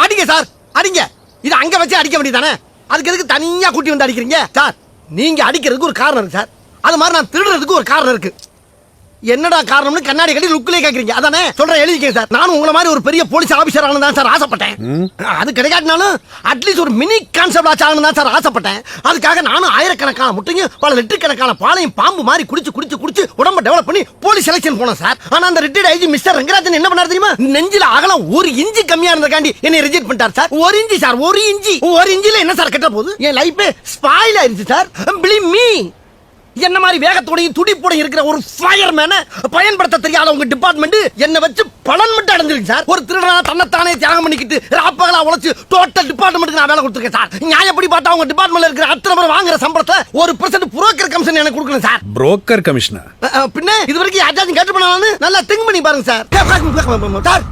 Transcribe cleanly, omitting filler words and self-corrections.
அடிங்க சார், அடிங்க. இது அங்க வச்சு அடிக்க வேண்டியதானே, அதுக்கு எதுக்கு தனியா கூட்டி வந்து அடிக்கிறீங்க சார்? நீங்க அடிக்கிறதுக்கு ஒரு காரணம் இருக்கு சார், அது மாதிரி நான் திருடுறதுக்கு ஒரு காரணம் இருக்கு. என்னடா காரணம்னு கண்ணாடி கட்டி லுக்கிலே கேக்குறீங்க, அதானே? சொல்றேன், எழுதிக்கங்க சார். நானும் உங்களை மாதிரி ஒரு பெரிய போலீஸ் ஆபீசர் ஆகணும் தான் சார் ஆசைப்பட்டேன். அது கிடைக்காட்டினாலும் அட்லீஸ்ட் ஒரு மினி கான்ஸ்டபிள் ஆகணும் தான் சார் ஆசைப்பட்டேன். அதுக்காக நானும் ஆயிரக்கணக்கான முட்டையும் பல லிட்டர் கணக்கான பாலையும் பாம்பு மாதிரி குடிச்சு குடிச்சு குடிச்சு உடம்ப டெவலப் பண்ணி போலீஸ் செலக்ஷன் போனேன் சார். ஆனா அந்த ரிட்டையர்ட் ஐஜி மிஸ்டர் ரங்கராஜன் என்ன பண்ணாரு தெரியுமா? நெஞ்சில அகலம் 1 இன்ச்சு கம்மியா இருந்தக்காண்டி என்னை ரிஜெக்ட் பண்ணிட்டார் சார். 1 inch sir, 1 inch. 1 இன்ச்சில என்ன சார் கட்ட போகுது? என் லைஃபே ஸ்பாயில் ஆயிருச்சு சார். Believe me. என்ன மாதிரி வேகத்தோடையும் துடிப்போடையும் இருக்கிற ஒரு ஃபயர்மேனை பயன்படுத்த தெரியாத உங்க டிபார்ட்மெண்ட் என்ன வச்சு பலன் மட்டும் அடைஞ்சிருக்கு சார். ஒரு திருடனா தன்னைத்தானே தியாகம் பண்ணிக்கிட்டு ராப்பகலா உழைச்சு டோட்டல் டிபார்ட்மெண்ட்டுக்கு நான் வேலை கொடுத்துருக்கேன் சார். நியாயப்படி பார்த்தா உங்க டிபார்ட்மெண்ட்ல இருக்கிற அத்தனை பேர் வாங்குற சம்பளத்தை 1% புரோக்கர் கமிஷன் எனக்கு கொடுக்கணும் சார். புரோக்கர் கமிஷனா? பின்ன இது வரைக்கும் யாராச்சும் கேட்டு பண்ணாலும் நல்லா திங்க் பண்ணி பாருங்க சார். சார்